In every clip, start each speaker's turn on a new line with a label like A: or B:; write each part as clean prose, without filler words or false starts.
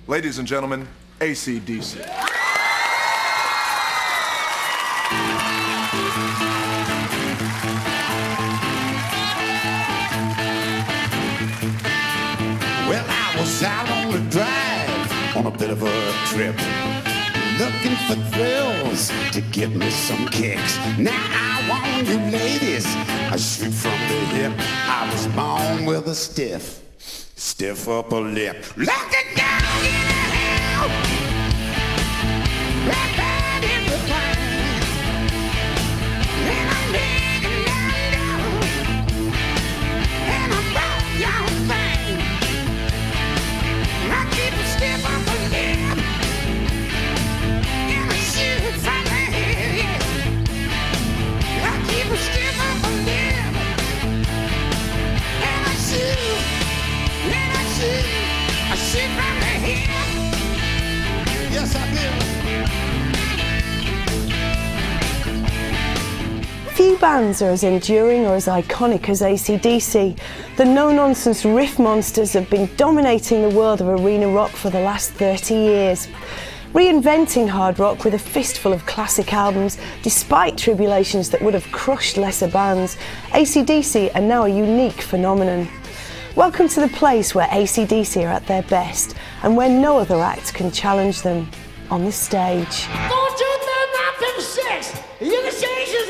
A: Ladies and gentlemen, AC/DC.
B: Well, I was out on the drive on a bit of a trip, looking for thrills to give me some kicks. Now I want you ladies, I shoot from the hip. I was born with a stiff upper lip. Looking down in the hell, right bad in the line. And I'm digging down, and I'm about your thing. I keep a stiff upper lip, and I shoot from the hip. I keep a stiff upper lip, and I shoot. I shoot from the hip. Yes, I
C: do. Few bands are as enduring or as iconic as AC/DC. The no-nonsense riff monsters have been dominating the world of arena rock for the last 30 years. Reinventing hard rock with a fistful of classic albums, despite tribulations that would have crushed lesser bands, AC/DC are now a unique phenomenon. Welcome to the place where AC/DC are at their best and where no other act can challenge them. On the stage.
D: 4, 2, 3, 9, 5, 6. You can change your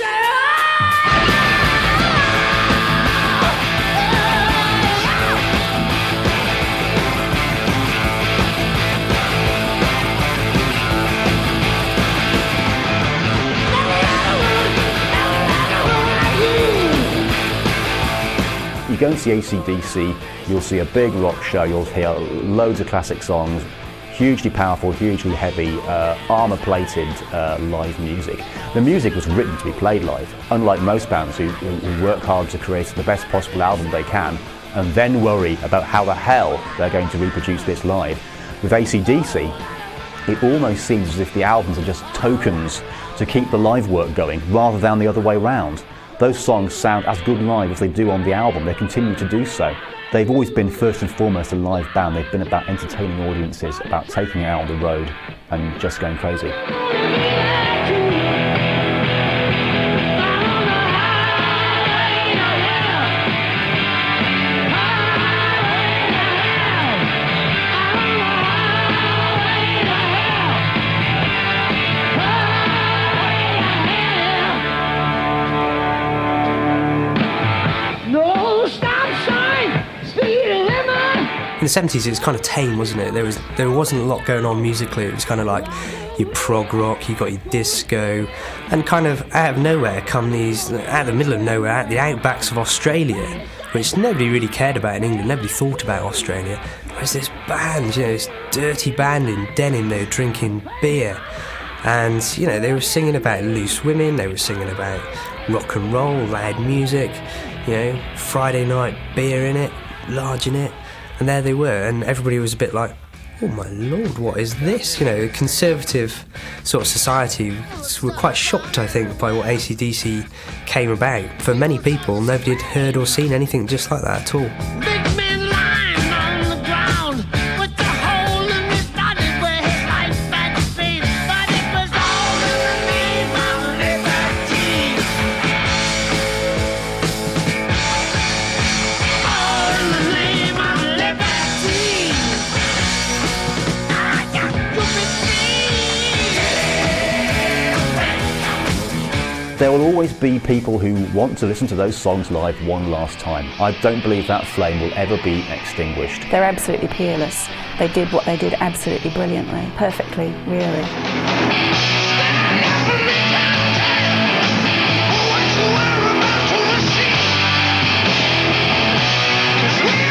E: You go and see AC/DC, you'll see a big rock show, you'll hear loads of classic songs, hugely powerful, hugely heavy, armour-plated live music. The music was written to be played live, unlike most bands who work hard to create the best possible album they can and then worry about how the hell they're going to reproduce this live. With AC/DC, it almost seems as if the albums are just tokens to keep the live work going rather than the other way round. Those songs sound as good live as they do on the album. They continue to do so. They've always been first and foremost a live band. They've been about entertaining audiences, about taking it out on the road and just going crazy.
F: In the 70s it was kind of tame, wasn't it? There wasn't a lot going on musically. It was kind of like your prog rock, you got your disco, and kind of out of nowhere come these, out of the middle of nowhere, out the outbacks of Australia, which nobody really cared about in England, nobody thought about Australia. There's this band, this dirty band in Denham, they were drinking beer, and they were singing about loose women, they were singing about rock and roll, loud music, Friday night beer in it, large in it. And there they were, and everybody was a bit like, oh my lord, what is this? Conservative sort of society were quite shocked, I think, by what AC/DC came about. For many people, nobody had heard or seen anything just like that at all.
D: Big man lying on the ground with the hole in his body where his life had been, but it was all in the name of liberty. All in the name of liberty. I got to be free.
E: There will always be people who want to listen to those songs live one last time. I don't believe that flame will ever be extinguished.
G: They're absolutely peerless. They did what they did absolutely brilliantly, perfectly, really.
D: Just living.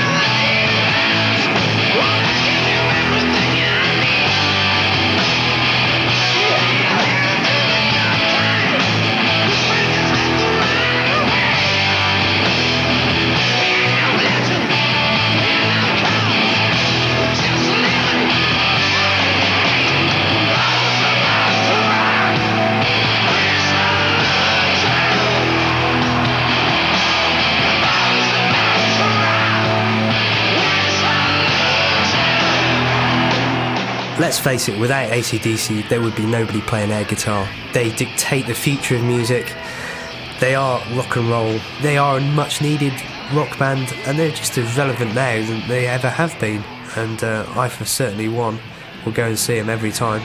F: let's face it, without AC/DC, there would be nobody playing air guitar. They dictate the future of music. They are rock and roll. They are a much-needed rock band, and they're just as relevant now than they ever have been. And I, for certainly one, will go and see them every time.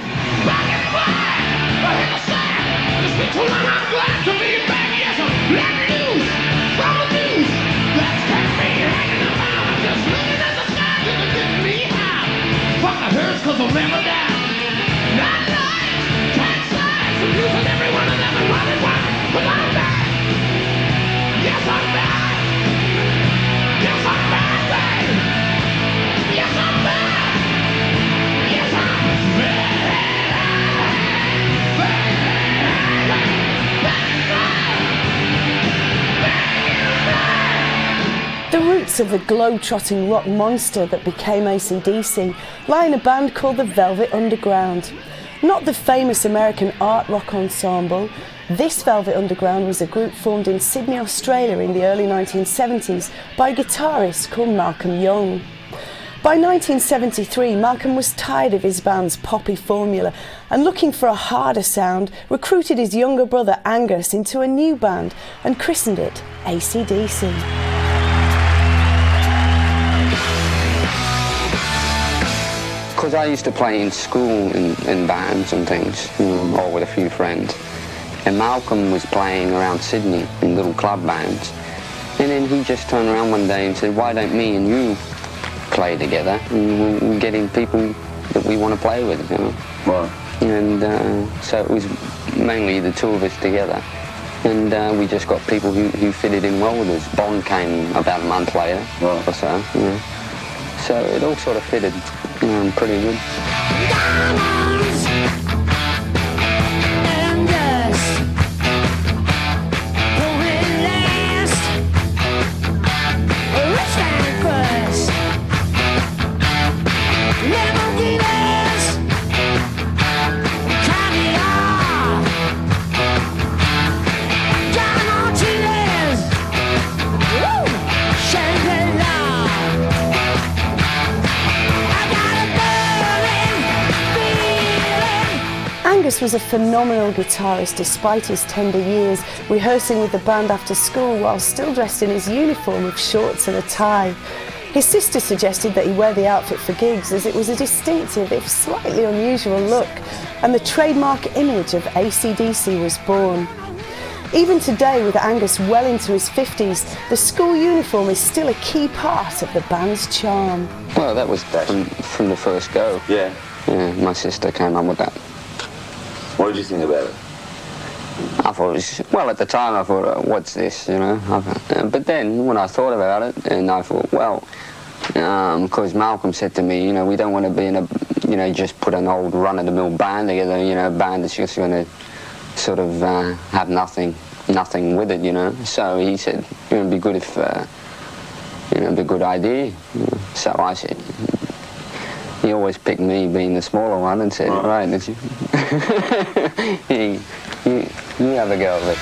C: The roots of the globe-trotting rock monster that became AC/DC lie in a band called the Velvet Underground. Not the famous American art rock ensemble, this Velvet Underground was a group formed in Sydney, Australia in the early 1970s by a guitarist called Malcolm Young. By 1973, Malcolm was tired of his band's poppy formula and, looking for a harder sound, recruited his younger brother Angus into a new band and christened it AC/DC.
H: Because I used to play in school in bands and things, or with a few friends. And Malcolm was playing around Sydney in little club bands. And then he just turned around one day and said, why don't me and you play together? And we'll get in people that we want to play with, you know.
I: Right.
H: And so it was mainly the two of us together. And we just got people who fitted in well with us. Bond came about a month later or so, you know. So it all sort of fitted pretty good.
D: Diamonds and dust, going last, rich and crust, Lamborghinis, caviar, John Martinez, woo, Shangri-La.
C: Angus was a phenomenal guitarist despite his tender years, rehearsing with the band after school while still dressed in his uniform of shorts and a tie. His sister suggested that he wear the outfit for gigs as it was a distinctive, if slightly unusual look, and the trademark image of AC/DC was born. Even today, with Angus well into his 50s, the school uniform is still a key part of the band's charm.
H: Well, that was from the first go.
I: Yeah.
H: Yeah, my sister came up with that.
I: What did you think about it?
H: I thought it was, well, at the time I thought, what's this, you know? But then when I thought about it, and I thought, well, because Malcolm said to me, you know, we don't want to be in a, you know, just put an old run-of-the-mill band together, you know, a band that's just going to sort of have nothing with it, you know. So he said, it would be good if, you know, it'd be a good idea. You know? So I said, he always picked me being the smaller one and said, right, you have a go of it.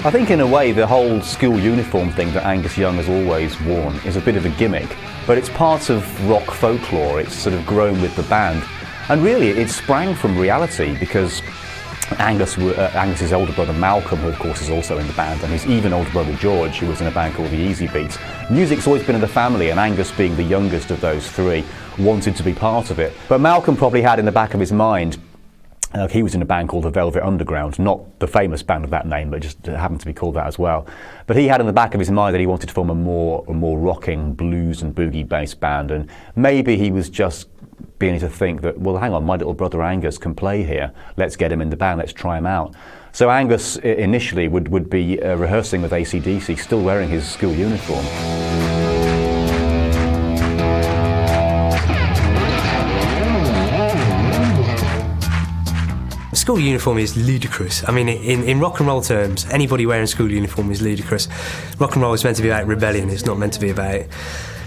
E: I think in a way the whole school uniform thing that Angus Young has always worn is a bit of a gimmick, but it's part of rock folklore. It's sort of grown with the band, and really it sprang from reality because Angus's older brother Malcolm, who of course is also in the band, and his even older brother George, who was in a band called the Easy Beats. Music's always been in the family, and Angus, being the youngest of those three, wanted to be part of it. But Malcolm probably had in the back of his mind, he was in a band called the Velvet Underground, not the famous band of that name, but just happened to be called that as well. But he had in the back of his mind that he wanted to form a more rocking blues and boogie-based band, and maybe he was just beginning to think that, well, hang on, my little brother Angus can play here. Let's get him in the band. Let's try him out. So Angus initially would be rehearsing with AC/DC, still wearing his school uniform.
F: A school uniform is ludicrous. I mean, in rock and roll terms, anybody wearing a school uniform is ludicrous. Rock and roll is meant to be about rebellion. It's not meant to be about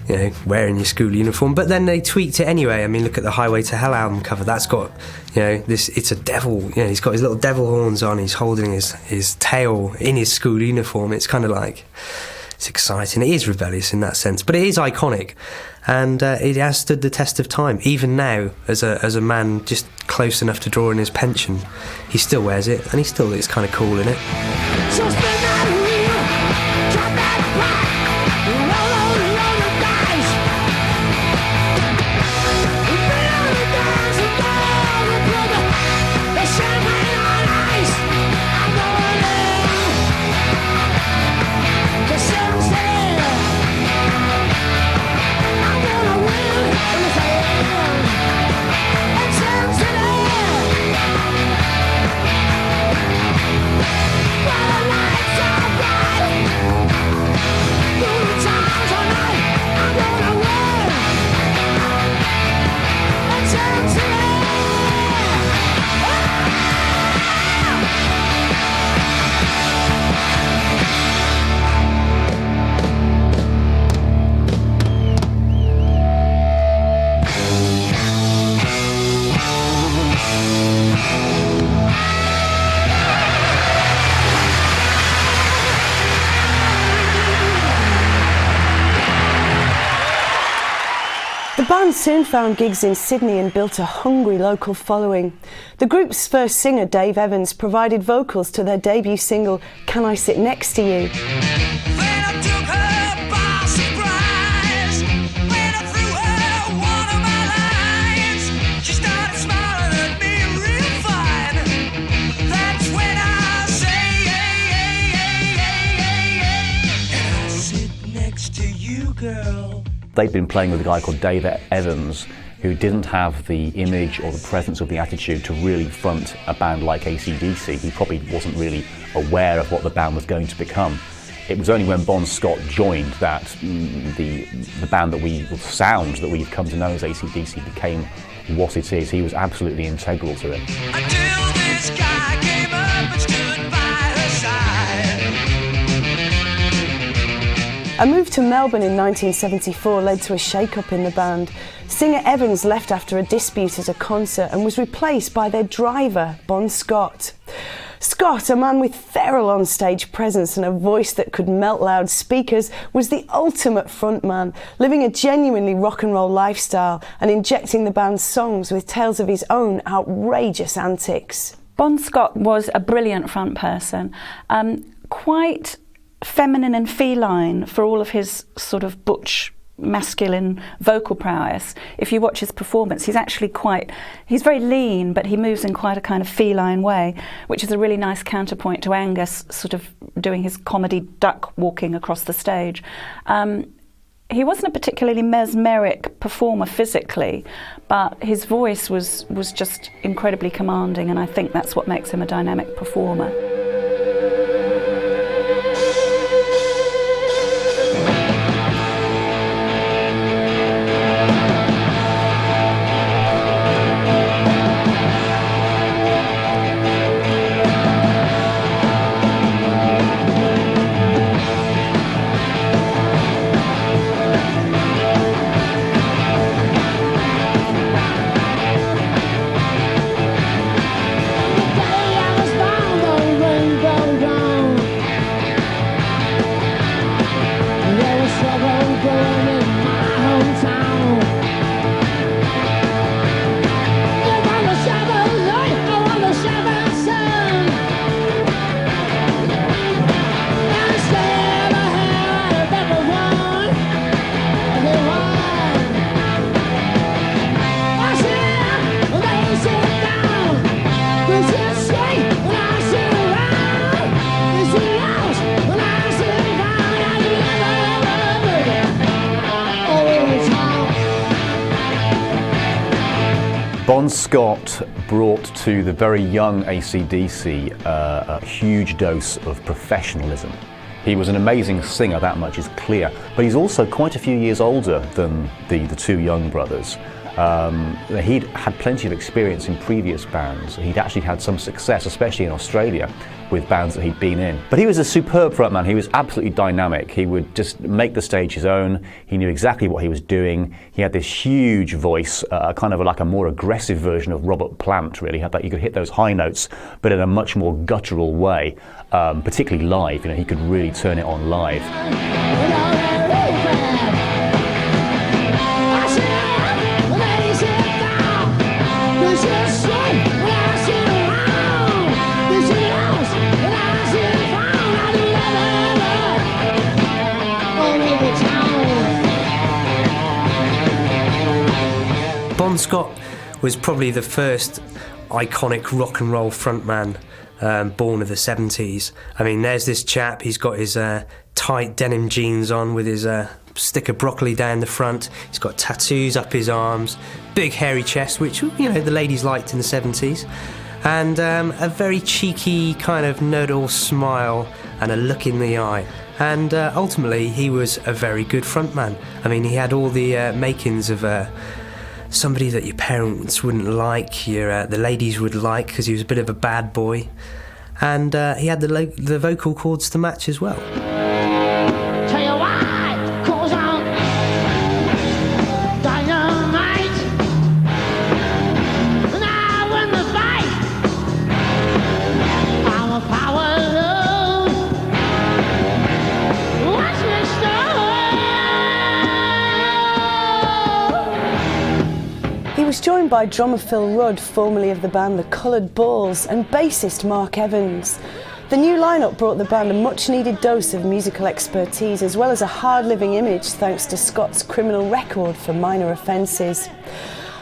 F: you know, wearing your school uniform. But then they tweaked it anyway. I mean, look at the Highway to Hell album cover. That's got, you know, it's a devil. You know, he's got his little devil horns on. He's holding his tail in his school uniform. It's kind of like, it's exciting. It is rebellious in that sense, but it is iconic, and it has stood the test of time. Even now, as a man just close enough to draw in his pension, he still wears it, and he still looks kind of cool in it.
C: The band soon found gigs in Sydney and built a hungry local following. The group's first singer, Dave Evans, provided vocals to their debut single, Can I Sit Next to You?
E: They'd been playing with a guy called Dave Evans, who didn't have the image or the presence or the attitude to really front a band like AC/DC. He probably wasn't really aware of what the band was going to become. It was only when Bon Scott joined that the band the sound that we've come to know as AC/DC became what it is. He was absolutely integral to it.
D: Until this guy came up and stood by her side.
C: A move to Melbourne in 1974 led to a shake-up in the band. Singer Evans left after a dispute at a concert and was replaced by their driver, Bon Scott. Scott, a man with feral on-stage presence and a voice that could melt loudspeakers, was the ultimate frontman, living a genuinely rock and roll lifestyle and injecting the band's songs with tales of his own outrageous antics.
G: Bon Scott was a brilliant front person, quite feminine and feline for all of his sort of butch masculine vocal prowess. If you watch his performance, he's very lean, but he moves in quite a kind of feline way, which is a really nice counterpoint to Angus sort of doing his comedy duck walking across the stage. He wasn't a particularly mesmeric performer physically, but his voice was just incredibly commanding, and I think that's what makes him a dynamic performer.
E: Bon Scott brought to the very young AC/DC a huge dose of professionalism. He was an amazing singer, that much is clear, but he's also quite a few years older than the two young brothers. He'd had plenty of experience in previous bands. He'd actually had some success, especially in Australia, with bands that he'd been in. But he was a superb frontman. He was absolutely dynamic. He would just make the stage his own. He knew exactly what he was doing. He had this huge voice, kind of like a more aggressive version of Robert Plant, really. Had that, you could hit those high notes, but in a much more guttural way, particularly live. You know, he could really turn it on live.
F: Bon Scott was probably the first iconic rock and roll frontman born of the 70s. I mean, there's this chap, he's got his tight denim jeans on with his stick of broccoli down the front. He's got tattoos up his arms, big hairy chest, which, you know, the ladies liked in the 70s, and a very cheeky kind of know-it-all smile and a look in the eye. And ultimately, he was a very good frontman. I mean, he had all the makings of somebody that your parents wouldn't like, the ladies would like, because he was a bit of a bad boy, and he had the vocal cords to match as well.
D: Tell you why, 'cause I'm dynamite, and I win the fight. I'm a power load. Watch me start.
C: He was joined by drummer Phil Rudd, formerly of the band The Coloured Balls, and bassist Mark Evans. The new lineup brought the band a much-needed dose of musical expertise, as well as a hard-living image thanks to Scott's criminal record for minor offences.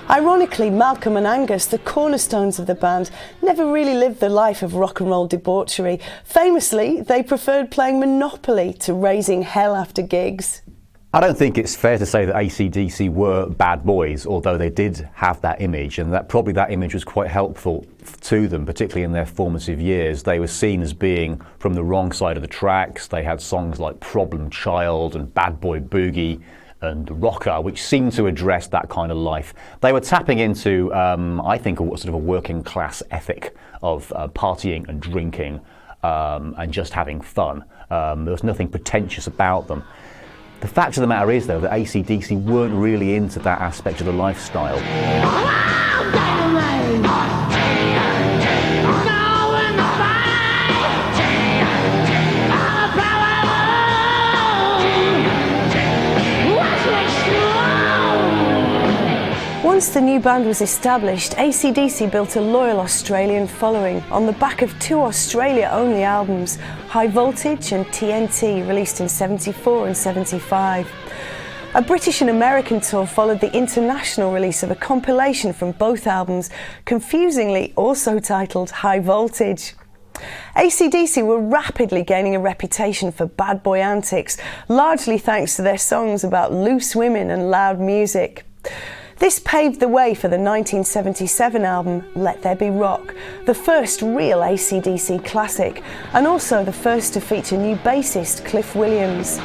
C: Ironically, Malcolm and Angus, the cornerstones of the band, never really lived the life of rock and roll debauchery. Famously, they preferred playing Monopoly to raising hell after gigs.
E: I don't think it's fair to say that AC/DC were bad boys, although they did have that image, and that probably that image was quite helpful to them, particularly in their formative years. They were seen as being from the wrong side of the tracks. They had songs like Problem Child and Bad Boy Boogie and Rocker, which seemed to address that kind of life. They were tapping into, I think, a sort of a working class ethic of partying and drinking and just having fun. There was nothing pretentious about them. The fact of the matter is, though, that AC/DC weren't really into that aspect of the lifestyle.
C: Once the new band was established, AC/DC built a loyal Australian following on the back of two Australia-only albums, High Voltage and TNT, released in '74 and '75. A British and American tour followed the international release of a compilation from both albums, confusingly also titled High Voltage. AC/DC were rapidly gaining a reputation for bad boy antics, largely thanks to their songs about loose women and loud music. This paved the way for the 1977 album Let There Be Rock, the first real AC/DC classic, and also the first to feature new bassist Cliff Williams.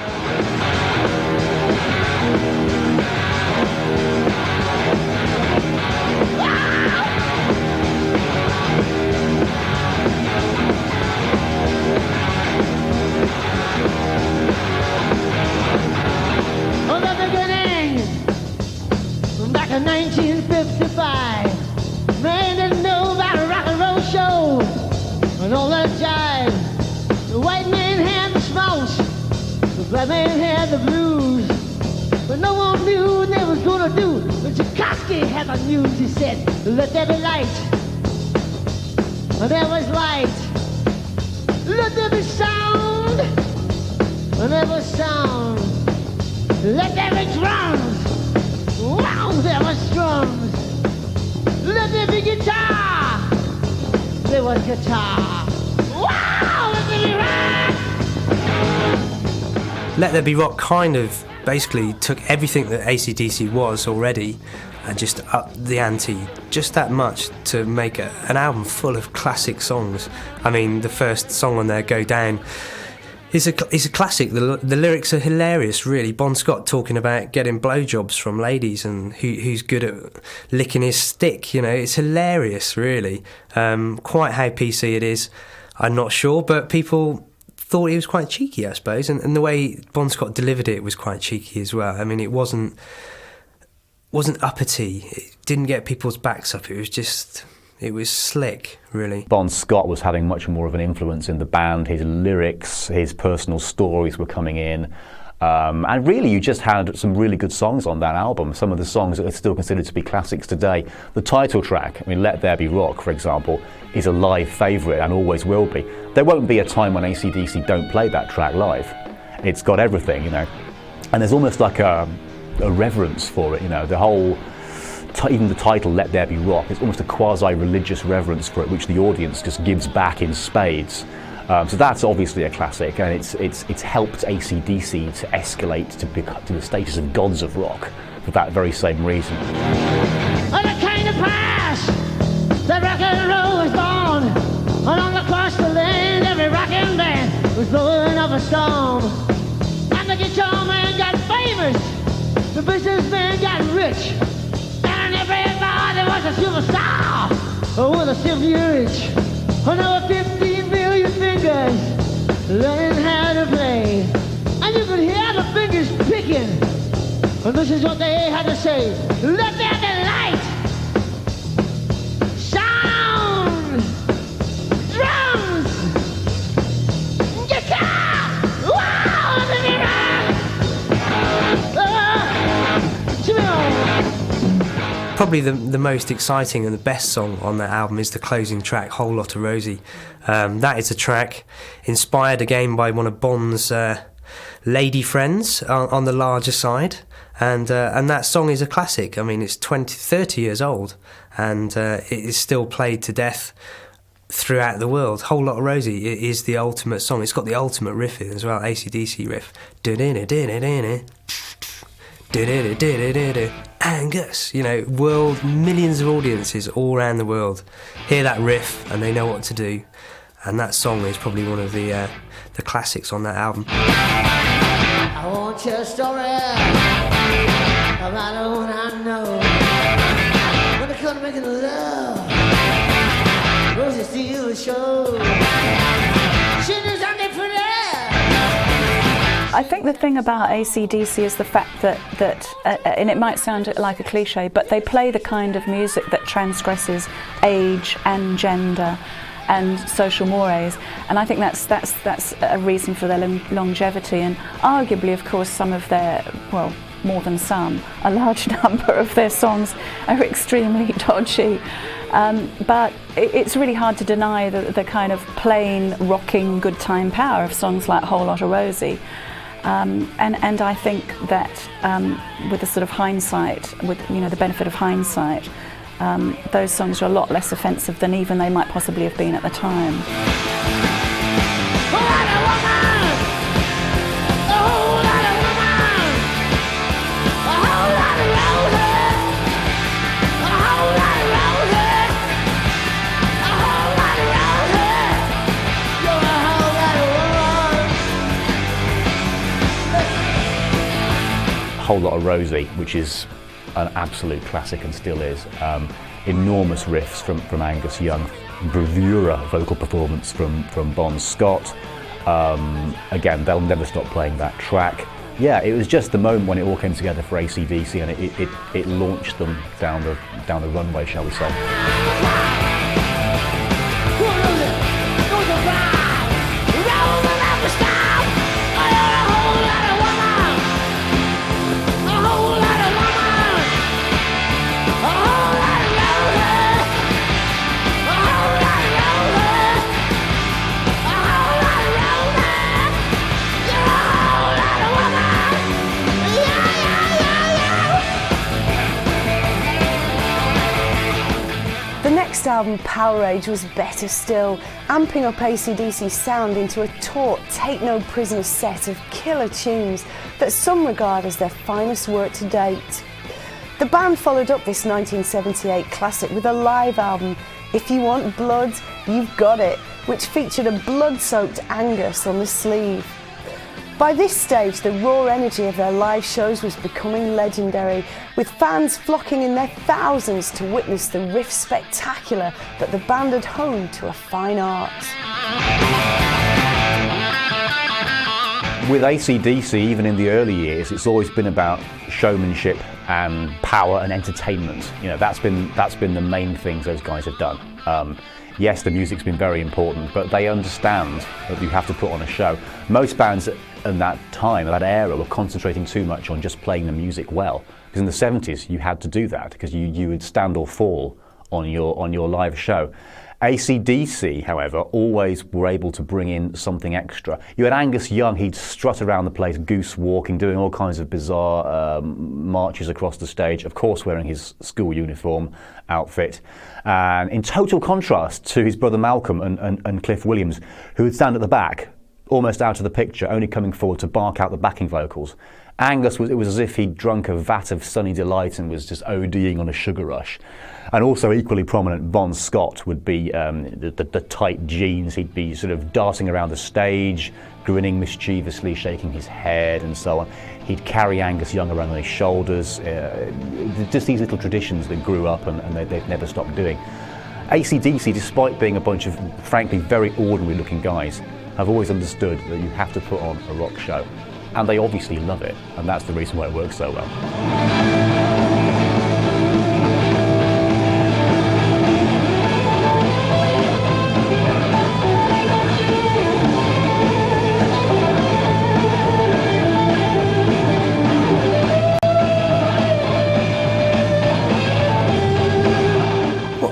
D: In 1955, man didn't know about a rock and roll show and all that jive. The white man had the smokes, the black man had the blues, but no one knew what they was gonna do. When Tchaikovsky had the news, he said, "Let there be light," and there was light. Let there be sound, and there was sound. Let there be drums. Wow, there was drums. Let there be guitar. There was guitar. Wow, let there be rock.
F: Let There Be Rock kind of basically took everything that AC/DC was already and just upped the ante just that much to make an album full of classic songs. I mean, the first song on there, Go Down, It's a classic. The lyrics are hilarious, really. Bon Scott talking about getting blowjobs from ladies and who's good at licking his stick. You know, it's hilarious, really. Quite how PC it is, I'm not sure, but people thought it was quite cheeky, I suppose, and the way Bon Scott delivered it was quite cheeky as well. I mean, it wasn't uppity. It didn't get people's backs up. It was slick, really.
E: Bon Scott was having much more of an influence in the band. His lyrics, his personal stories were coming in. And really, you just had some really good songs on that album. Some of the songs that are still considered to be classics today. The title track, I mean, Let There Be Rock, for example, is a live favourite and always will be. There won't be a time when AC/DC don't play that track live. It's got everything, you know. And there's almost like a reverence for it, you know. The whole... even the title, Let There Be Rock, it's almost a quasi-religious reverence for it, which the audience just gives back in spades. So that's obviously a classic, and it's helped AC/DC to escalate to the status of gods of rock for that very same reason.
D: On the kind of past, the rock and roll was born. Along across the land, every rockin' band was blowing up a storm. And the guitar man got famous, the businessman got rich. Everybody was a superstar with a silver urge. Another 15 billion fingers learning how to play. And you could hear the fingers picking. And this is what they had to say. Let there be light, sound, drums, guitar, wow, let me rock.
F: Probably the most exciting and the best song on that album is the closing track, Whole Lotta Rosie. That is a track inspired again by one of Bon's lady friends on the larger side, and that song is a classic. I mean, it's 30 years old, and it is still played to death throughout the world. Whole Lotta Rosie is the ultimate song. It's got the ultimate riff in as well, AC/DC riff. Angus, you know, millions of audiences all around the world hear that riff and they know what to do, and that song is probably one of the classics on that album.
D: I want your story about the one I know. When they come to making love, Rosie steals the show. She knows I'm different.
G: I think the thing about AC/DC is the fact that and it might sound like a cliche, but they play the kind of music that transgresses age and gender and social mores, and I think that's a reason for their longevity. And arguably, of course, some of their, well, more than some, a large number of their songs are extremely dodgy. But it's really hard to deny the kind of plain rocking good time power of songs like Whole Lotta Rosie. And I think that with the sort of hindsight, with the benefit of hindsight, those songs are a lot less offensive than even they might possibly have been at the time.
E: Whole Lotta Rosie, which is an absolute classic and still is. Enormous riffs from Angus Young, bravura vocal performance from Bon Scott. Again, they'll never stop playing that track. Yeah, it was just the moment when it all came together for AC/DC, and it launched them down the runway, shall we say.
C: The next album, Power Age, was better still, amping up AC/DC's sound into a taut, take-no-prisoner set of killer tunes that some regard as their finest work to date. The band followed up this 1978 classic with a live album, If You Want Blood, You've Got It, which featured a blood-soaked Angus on the sleeve. By this stage, the raw energy of their live shows was becoming legendary, with fans flocking in their thousands to witness the riff spectacular that the band had honed to a fine art.
E: With AC/DC, even in the early years, it's always been about showmanship and power and entertainment. You know, that's been the main things those guys have done. Yes, the music's been very important, but they understand that you have to put on a show. Most bands in that time, that era, were concentrating too much on just playing the music well. Because in the 70s, you had to do that, because you would stand or fall on your live show. AC/DC, however, always were able to bring in something extra. You had Angus Young, he'd strut around the place, goose walking, doing all kinds of bizarre marches across the stage, of course wearing his school uniform outfit. And in total contrast to his brother Malcolm and Cliff Williams, who would stand at the back, almost out of the picture, only coming forward to bark out the backing vocals. Angus, it was as if he'd drunk a vat of Sunny Delight and was just ODing on a sugar rush. And also equally prominent, Bon Scott would be the tight jeans. He'd be sort of darting around the stage, grinning mischievously, shaking his head and so on. He'd carry Angus Young around on his shoulders. Just these little traditions that grew up and they've never stopped doing. AC/DC, despite being a bunch of, frankly, very ordinary looking guys, have always understood that you have to put on a rock show. And they obviously love it, and that's the reason why it works so well.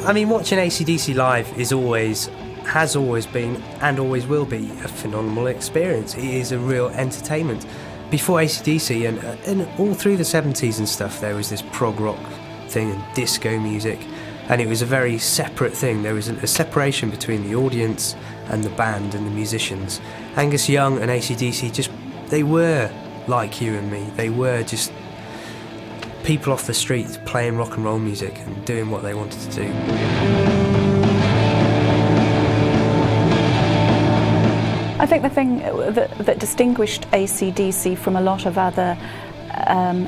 F: I mean, watching AC/DC live has always been and always will be a phenomenal experience. It is a real entertainment. Before AC/DC and all through the 70s and stuff, there was this prog rock thing and disco music, and it was a very separate thing. There was a separation between the audience and the band and the musicians. Angus Young and AC/DC, they were like you and me. They were just people off the street playing rock and roll music and doing what they wanted to do.
G: I think the thing that distinguished AC/DC from a lot of other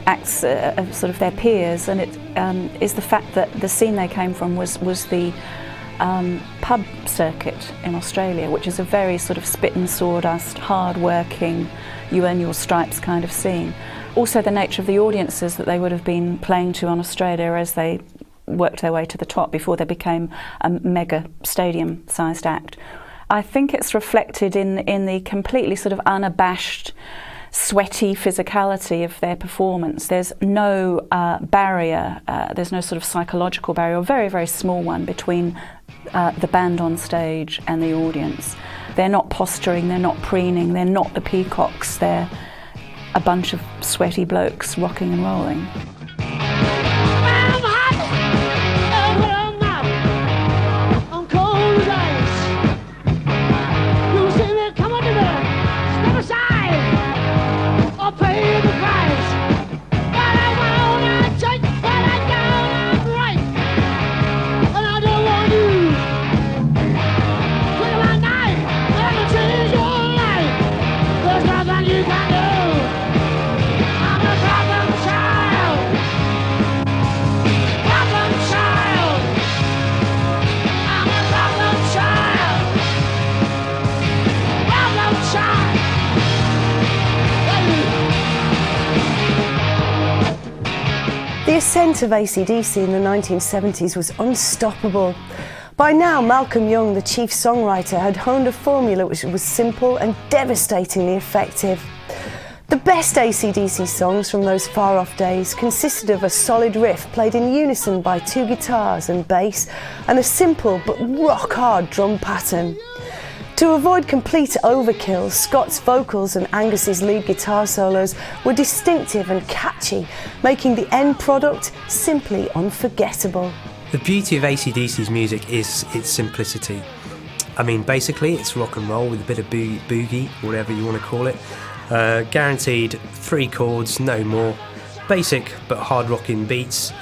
G: acts of sort of their peers, and it is the fact that the scene they came from was the pub circuit in Australia, which is a very sort of spit and sawdust, hard-working, you earn your stripes kind of scene. Also the nature of the audiences that they would have been playing to on Australia as they worked their way to the top before they became a mega stadium-sized act. I think it's reflected in the completely sort of unabashed, sweaty physicality of their performance. There's no barrier, there's no sort of psychological barrier, or very, very small one, between the band on stage and the audience. They're not posturing, they're not preening, they're not the peacocks, they're a bunch of sweaty blokes rocking and rolling.
C: The ascent of AC/DC in the 1970s was unstoppable. By now, Malcolm Young, the chief songwriter, had honed a formula which was simple and devastatingly effective. The best AC/DC songs from those far-off days consisted of a solid riff played in unison by two guitars and bass, and a simple but rock-hard drum pattern. To avoid complete overkill, Scott's vocals and Angus's lead guitar solos were distinctive and catchy, making the end product simply unforgettable.
F: The beauty of AC/DC's music is its simplicity. I mean, basically it's rock and roll with a bit of boogie, whatever you want to call it. Guaranteed 3 chords, no more. Basic but hard rocking beats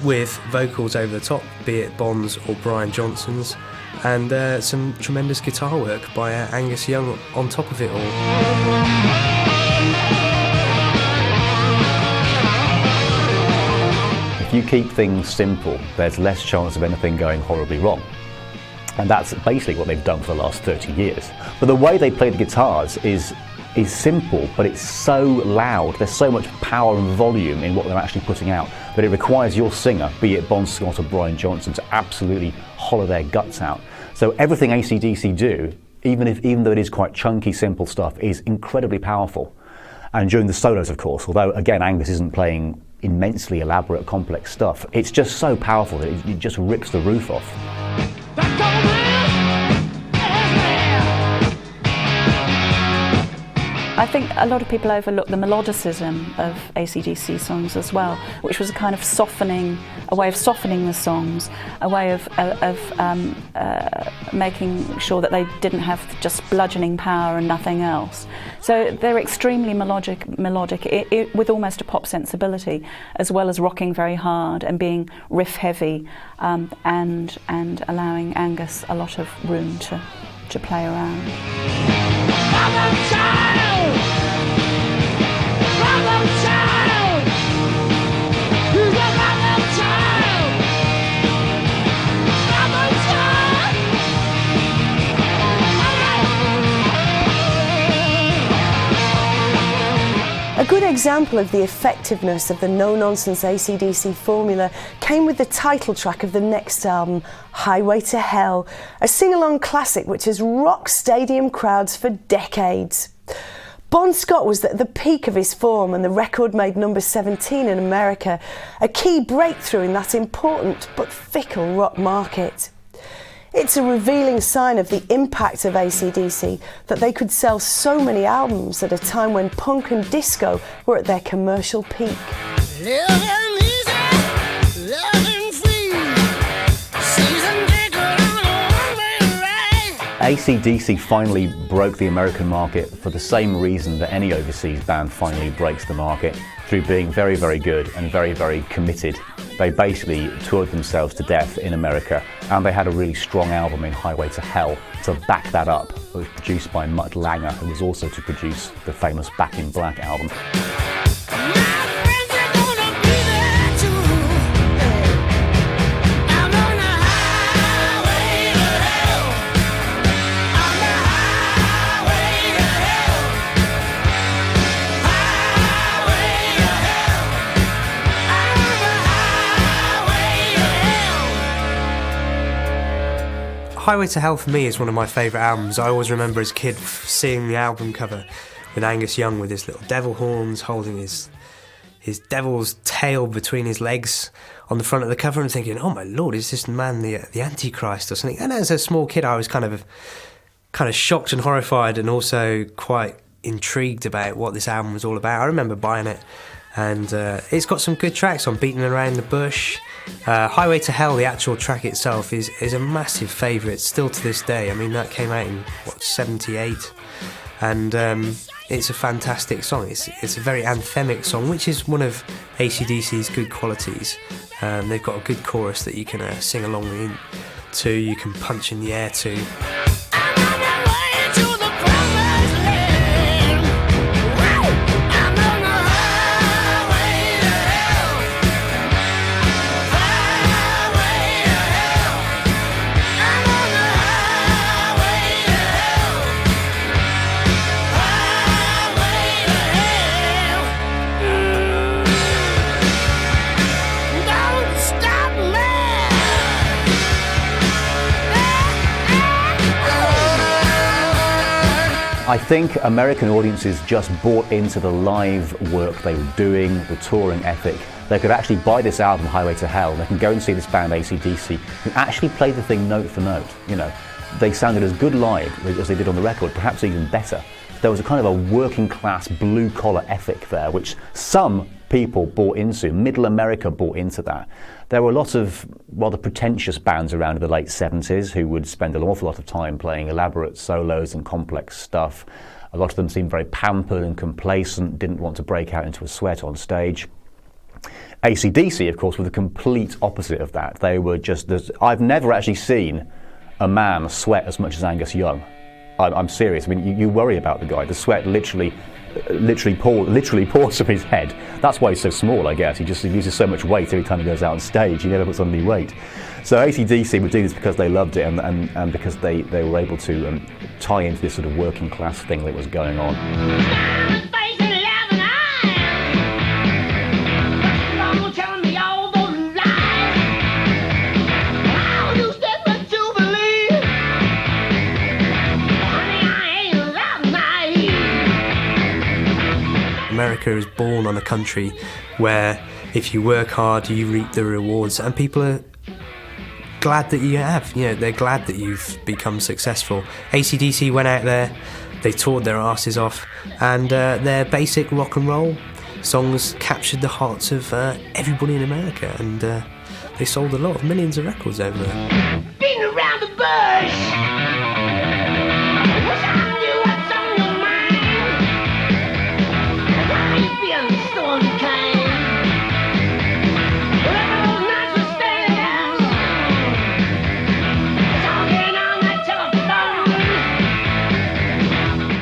F: with vocals over the top, be it Bon's or Brian Johnson's. and some tremendous guitar work by Angus Young on top of it all.
E: If you keep things simple, there's less chance of anything going horribly wrong. And that's basically what they've done for the last 30 years. But the way they play the guitars is simple, but it's so loud. There's so much power and volume in what they're actually putting out that it requires your singer, be it Bon Scott or Brian Johnson, to absolutely hollow their guts out. So everything AC/DC do, even though it is quite chunky, simple stuff, is incredibly powerful. And during the solos, of course, although again Angus isn't playing immensely elaborate, complex stuff, it's just so powerful that it just rips the roof off.
G: I think a lot of people overlook the melodicism of AC/DC songs as well, which was a kind of softening, a way of softening the songs, a way of making sure that they didn't have just bludgeoning power and nothing else. So they're extremely melodic with almost a pop sensibility, as well as rocking very hard and being riff heavy, and allowing Angus a lot of room to play around.
C: A good example of the effectiveness of the no-nonsense AC/DC formula came with the title track of the next album, Highway to Hell, a sing-along classic which has rocked stadium crowds for decades. Bon Scott was at the peak of his form, and the record made number 17 in America, a key breakthrough in that important but fickle rock market. It's a revealing sign of the impact of AC/DC that they could sell so many albums at a time when punk and disco were at their commercial peak.
E: AC/DC finally broke the American market for the same reason that any overseas band finally breaks the market, through being very, very good and very, very committed. They basically toured themselves to death in America, and they had a really strong album in Highway to Hell to back that up. It was produced by Mutt Lange, who was also to produce the famous Back in Black album.
F: Highway to Hell for me is one of my favourite albums. I always remember as a kid seeing the album cover with Angus Young with his little devil horns holding his devil's tail between his legs on the front of the cover and thinking, oh my lord, is this man the Antichrist or something? And as a small kid I was kind of shocked and horrified, and also quite intrigued about what this album was all about. I remember buying it, and it's got some good tracks on, Beating Around the Bush. Highway to Hell, the actual track itself, is a massive favourite still to this day. I mean, that came out in 78, and it's a fantastic song. It's a very anthemic song, which is one of AC/DC's good qualities. They've got a good chorus that you can sing along to, you can punch in the air to.
E: I think American audiences just bought into the live work they were doing, the touring ethic. They could actually buy this album, Highway to Hell, and they can go and see this band AC/DC, who actually played the thing note for note. You know, they sounded as good live as they did on the record, perhaps even better. There was a kind of a working class blue collar ethic there, which some people bought into. Middle America bought into that. There were a lot of rather pretentious bands around in the late 70s who would spend an awful lot of time playing elaborate solos and complex stuff. A lot of them seemed very pampered and complacent, didn't want to break out into a sweat on stage. AC/DC, of course, were the complete opposite of that. They were just, I've never actually seen a man sweat as much as Angus Young. I'm serious. I mean, you worry about the guy. The sweat literally pours from his head. That's why he's so small, I guess. He uses so much weight every time he goes out on stage. He never puts on any weight. So AC/DC were doing this because they loved it and because they were able to tie into this sort of working class thing that was going on.
F: America is born on a country where if you work hard, you reap the rewards, and people are glad that you have. You know, they're glad that you've become successful. AC/DC went out there, they toured their asses off, and their basic rock and roll songs captured the hearts of everybody in America, and they sold a lot of millions of records over there.
D: Beating around the bush.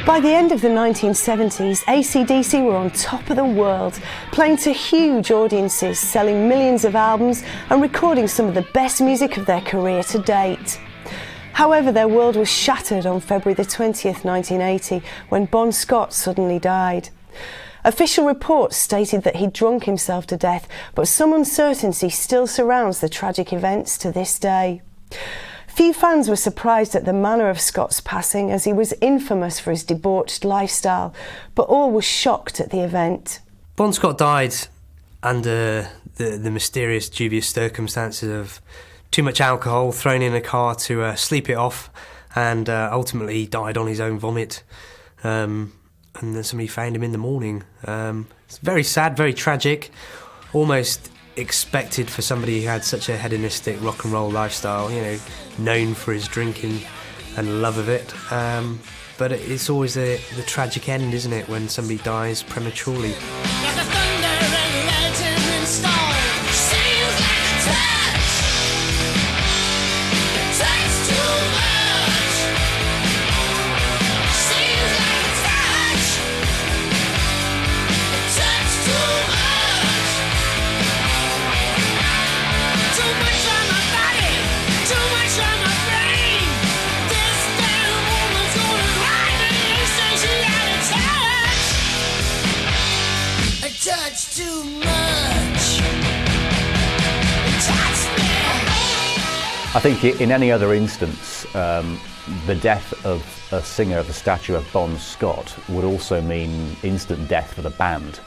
C: By the end of the 1970s, AC/DC were on top of the world, playing to huge audiences, selling millions of albums and recording some of the best music of their career to date. However, their world was shattered on February the 20th, 1980, when Bon Scott suddenly died. Official reports stated that he'd drunk himself to death, but some uncertainty still surrounds the tragic events to this day. Few fans were surprised at the manner of Scott's passing, as he was infamous for his debauched lifestyle, but all were shocked at the event.
F: Bon Scott died under the mysterious, dubious circumstances of too much alcohol thrown in a car to sleep it off, and ultimately he died on his own vomit. And then somebody found him in the morning. It's very sad, very tragic, almost expected for somebody who had such a hedonistic rock and roll lifestyle, you know, known for his drinking and love of it. But it's always the tragic end, isn't it, when somebody dies prematurely.
E: I think in any other instance, the death of a singer of the stature of Bon Scott would also mean instant death for the band.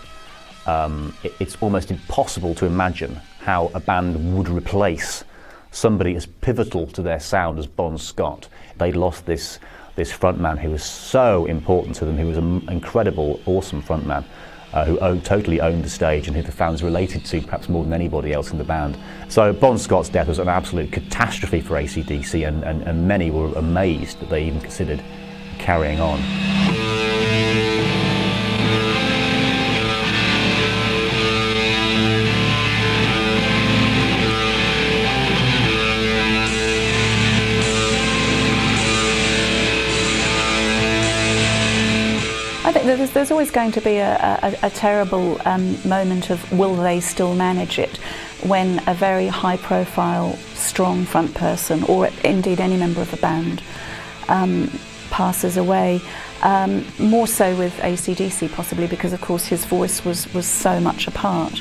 E: It's almost impossible to imagine how a band would replace somebody as pivotal to their sound as Bon Scott. They lost this frontman who was so important to them, who was an incredible, awesome frontman. Who totally owned the stage and who the fans related to perhaps more than anybody else in the band. So Bon Scott's death was an absolute catastrophe for AC/DC, and many were amazed that they even considered carrying on.
G: I think there's always going to be a terrible moment of will they still manage it when a very high-profile, strong front person, or indeed any member of the band, passes away. More so with AC/DC possibly, because of course his voice was so much a part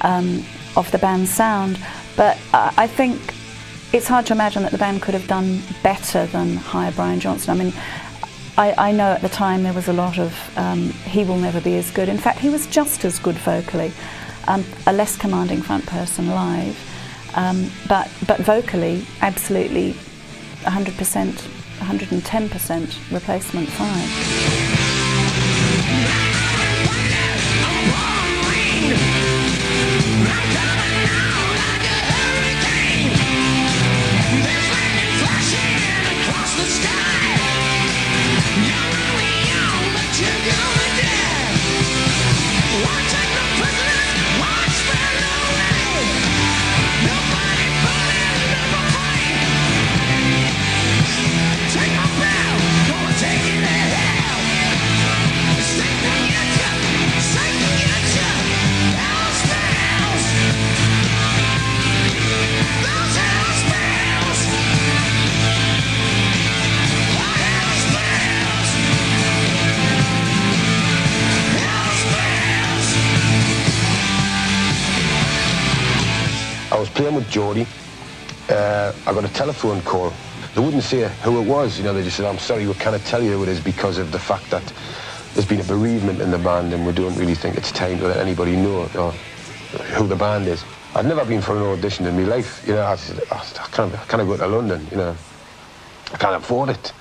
G: of the band's sound. But I think it's hard to imagine that the band could have done better than hire Brian Johnson. I mean, I know at the time there was a lot of he will never be as good. In fact, he was just as good vocally, a less commanding front person live, but vocally absolutely 100%, 110% replacement fine.
J: I was playing with Geordie. I got a telephone call. They wouldn't say who it was, you know, they just said, I'm sorry, we can't tell you who it is because of the fact that there's been a bereavement in the band and we don't really think it's time to let anybody know who the band is. I'd never been for an audition in my life, you know. I said, I can't go to London, you know. I can't afford it.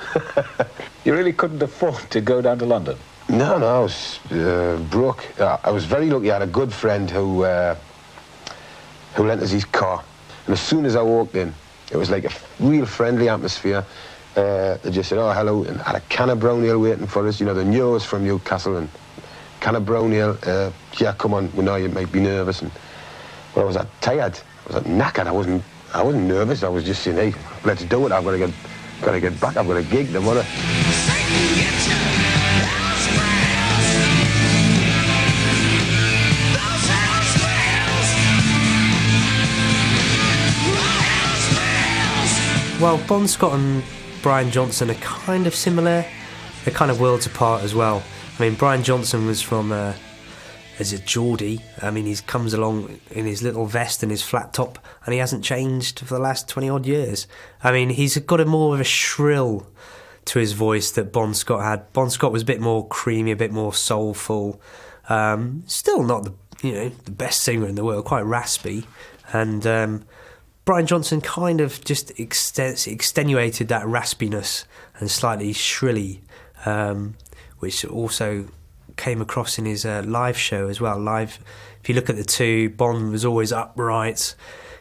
K: You really couldn't afford to go down to London?
J: No, I was broke. I was very lucky. I had a good friend who lent us his car. And as soon as I walked in, it was like a real friendly atmosphere. They just said, oh, hello, and had a can of brown ale waiting for us. You know, they knew us from Newcastle, and can of brown ale. Yeah, come on, we know you might be nervous. And well, I was tired. I was knackered. I wasn't nervous. I was just saying, hey, let's do it. I've got to get back. I've got a gig tomorrow.
F: Well, Bon Scott and Brian Johnson are kind of similar. They're kind of worlds apart as well. I mean, Brian Johnson was from as a Geordie. I mean, he comes along in his little vest and his flat top, and he hasn't changed for the last 20-odd years. I mean, he's got more of a shrill to his voice that Bon Scott had. Bon Scott was a bit more creamy, a bit more soulful. Still not the best singer in the world, quite raspy. And Brian Johnson kind of just extenuated that raspiness and slightly shrilly, which also came across in his live show as well. Live, if you look at the two, Bon was always upright,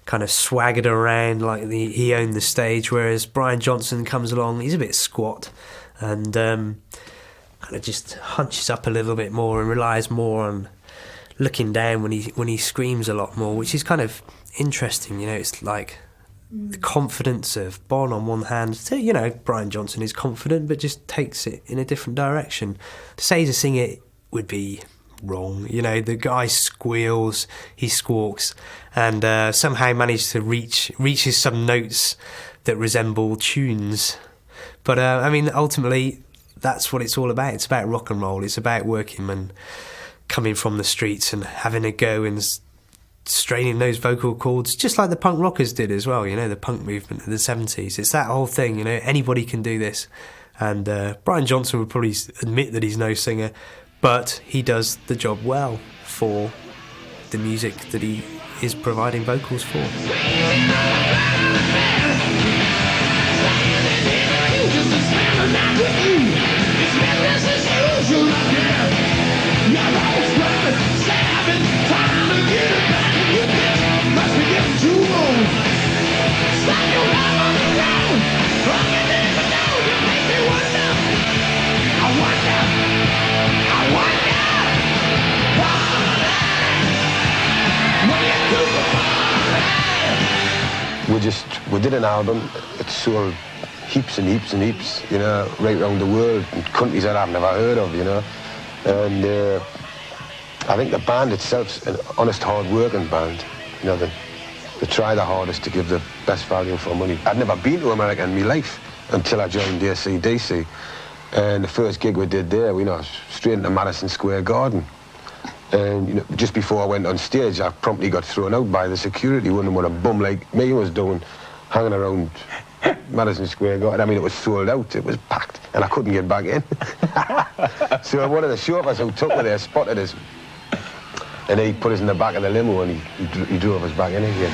F: kind of swaggered around like he owned the stage, whereas Brian Johnson comes along, he's a bit squat and kind of just hunches up a little bit more and relies more on looking down when he screams a lot more, which is kind of interesting. You know, it's like the confidence of Bon on one hand. So, you know, Brian Johnson is confident but just takes it in a different direction. To say he's a singer would be wrong. You know, the guy squeals, he squawks, and somehow managed to reaches some notes that resemble tunes. But I mean, ultimately, that's what it's all about. It's about rock and roll. It's about working men coming from the streets and having a go and straining those vocal cords, just like the punk rockers did as well, you know, the punk movement of the 70s. It's that whole thing, you know, anybody can do this. And Brian Johnson would probably admit that he's no singer, but he does the job well for the music that he is providing vocals for.
J: We did an album. It sold heaps and heaps and heaps, you know, right around the world, in countries that I've never heard of, you know. And I think the band itself's an honest, hard-working band. You know, they try the hardest to give the best value for money. I'd never been to America in my life until I joined the AC/DC. And the first gig we did there, you know, straight into Madison Square Garden. And you know, just before I went on stage, I promptly got thrown out by the security, wondering what a bum like me was doing, hanging around Madison Square Garden. I mean, it was sold out, it was packed, and I couldn't get back in. So one of the chauffeurs who took me there spotted us, and he put us in the back of the limo, and he drove us back in again.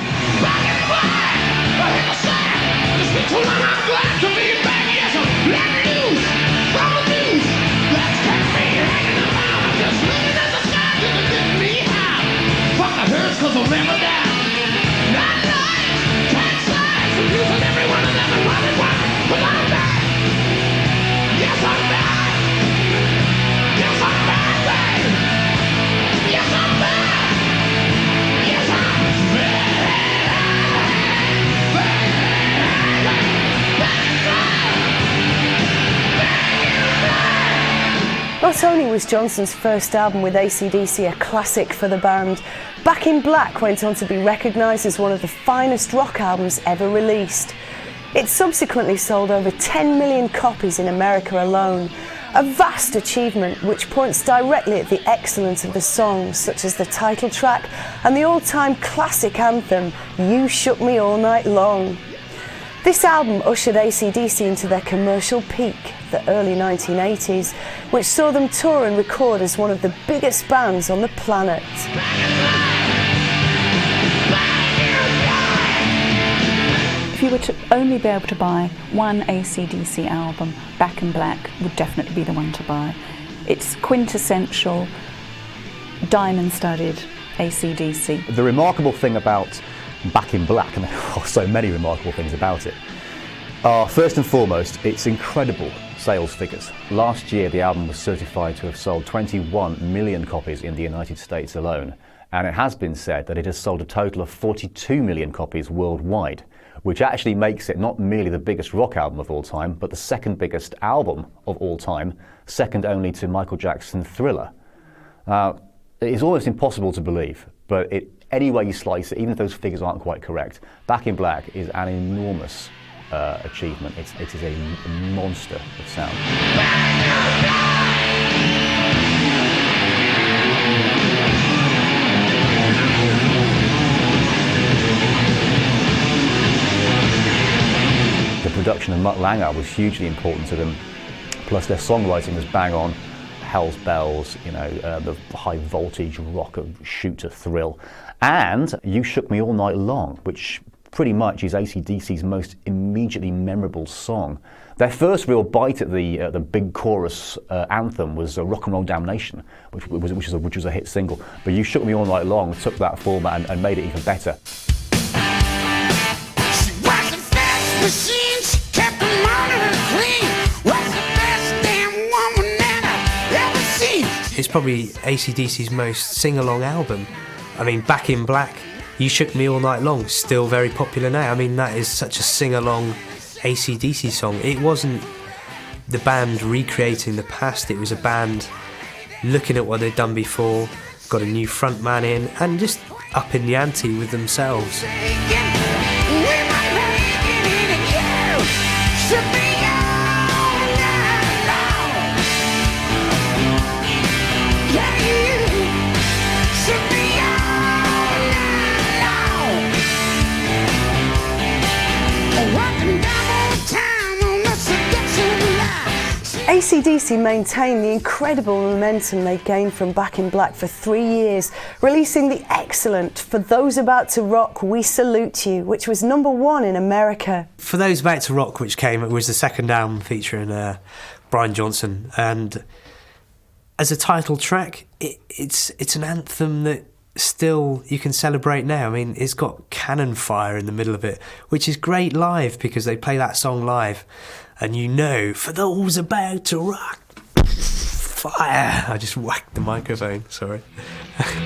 C: Not only was Johnson's first album with AC/DC a classic for the band, Back in Black went on to be recognised as one of the finest rock albums ever released. It subsequently sold over 10 million copies in America alone, A vast achievement which points directly at the excellence of the songs, such as the title track and the all-time classic anthem, You Shook Me All Night Long. This album ushered AC/DC into their commercial peak, the early 1980s, which saw them tour and record as one of the biggest bands on the planet.
G: If you were to only be able to buy one AC/DC album, Back in Black would definitely be the one to buy. It's quintessential, diamond-studded AC/DC.
E: The remarkable thing about Back in Black, and there are so many remarkable things about it, are first and foremost its incredible sales figures. Last year the album was certified to have sold 21 million copies in the United States alone, and it has been said that it has sold a total of 42 million copies worldwide, which actually makes it not merely the biggest rock album of all time, but the second biggest album of all time, second only to Michael Jackson's Thriller. It is almost impossible to believe, but any way you slice it, even if those figures aren't quite correct, Back in Black is an enormous achievement. It is a monster of sound. The production of Mutt Lange was hugely important to them, plus their songwriting was bang on. Hell's Bells, you know, the high voltage rock of Shoot to Thrill, and You Shook Me All Night Long, which pretty much is AC/DC's most immediately memorable song. Their first real bite at the big chorus anthem was Rock and Roll Damnation, which was a hit single. But You Shook Me All Night Long took that format and made it even better.
B: She was the fast machine, she kept the monitor clean. Was the best damn woman that I've ever seen.
F: It's probably AC/DC's most sing-along album. I mean, Back in Black, You Shook Me All Night Long, still very popular now. I mean, that is such a sing-along AC/DC song. It wasn't the band recreating the past, it was a band looking at what they'd done before, got a new frontman in, and just upping the ante with themselves.
C: AC/DC maintained the incredible momentum they gained from Back in Black for 3 years, releasing the excellent For Those About to Rock, We Salute You, which was #1 in America.
F: For Those About to Rock, which was the second album featuring Brian Johnson, and as a title track, it's an anthem that still you can celebrate now. I mean, it's got cannon fire in the middle of it, which is great live because they play that song live. And you know, for those about to rock, fire. I just whacked the microphone, sorry.
B: Stand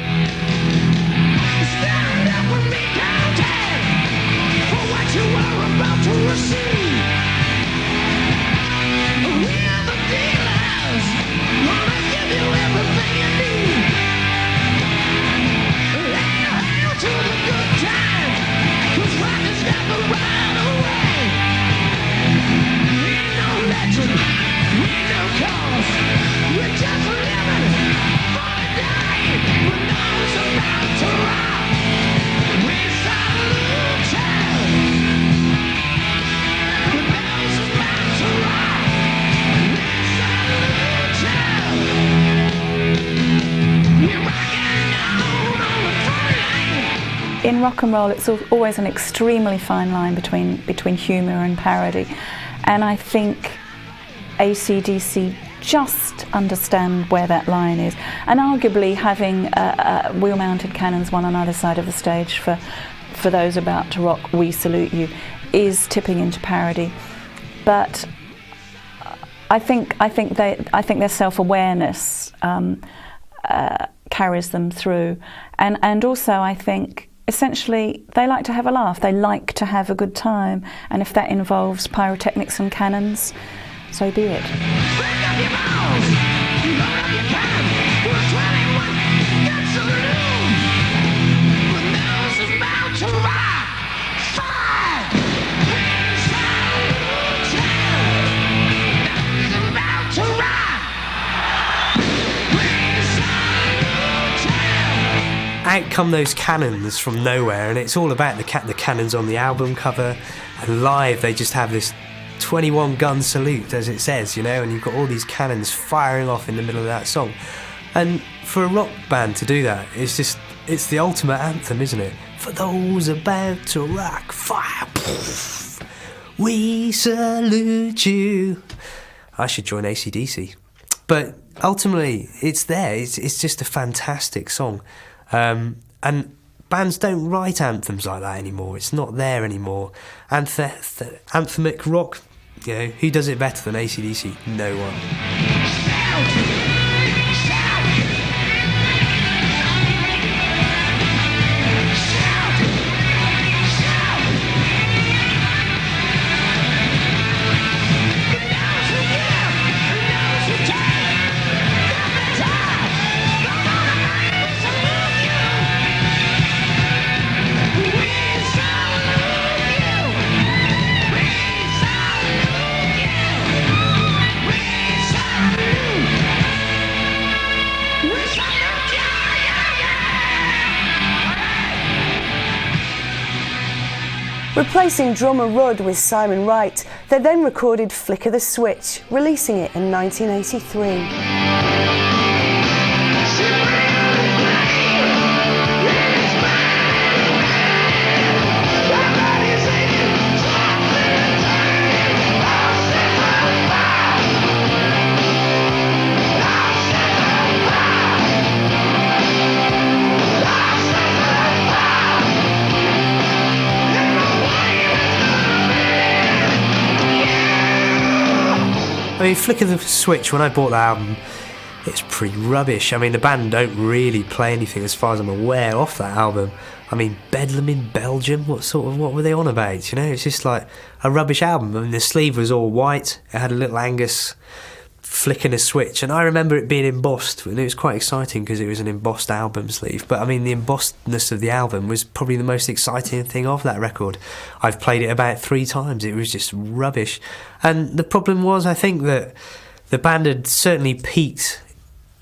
B: up with me, counting for what you are about to receive. We're the dealers, gonna give you everything you need. Hail to the good time, 'cause rock is never right away. Legend, we no cause, we're just living for the day when those about to rock, we salute you. When those about to rock, we salute you. We're rocking on the front line.
G: In rock and roll, it's always an extremely fine line between humour and parody. And I think AC/DC just understand where that line is. And arguably having wheel-mounted cannons one on either side of the stage for Those About to Rock, We Salute You, is tipping into parody. But I think their self-awareness carries them through. And also I think essentially, they like to have a laugh, they like to have a good time, and if that involves pyrotechnics and cannons, so be it.
B: Bring up your balls, load up your can, we're 21, get salute. When those about to rock, fire, we salute you. Those about to rock,
F: out come those cannons from nowhere, and it's all about the cannons on the album cover, and live they just have this 21 gun salute, as it says, you know, and you've got all these cannons firing off in the middle of that song. And for a rock band to do that, it's the ultimate anthem, isn't it? For those about to rock, fire, poof, we salute you. I should join AC/DC. But ultimately, it's there. It's just a fantastic song. And bands don't write anthems like that anymore. It's not there anymore. Anthemic rock, you know, who does it better than AC/DC? No one.
C: Replacing drummer Rudd with Simon Wright, they then recorded Flicker the Switch, releasing it in 1983.
F: I mean, Flicker the Switch, when I bought the album, it's pretty rubbish. I mean, the band don't really play anything, as far as I'm aware, off that album. I mean, Bedlam in Belgium, what were they on about? You know, it's just like a rubbish album. I mean, the sleeve was all white, it had a little Angus flicking a switch, and I remember it being embossed, and it was quite exciting because it was an embossed album sleeve. But I mean, the embossedness of the album was probably the most exciting thing of that record. I've played it about 3 times. It was just rubbish. And the problem was, I think that the band had certainly peaked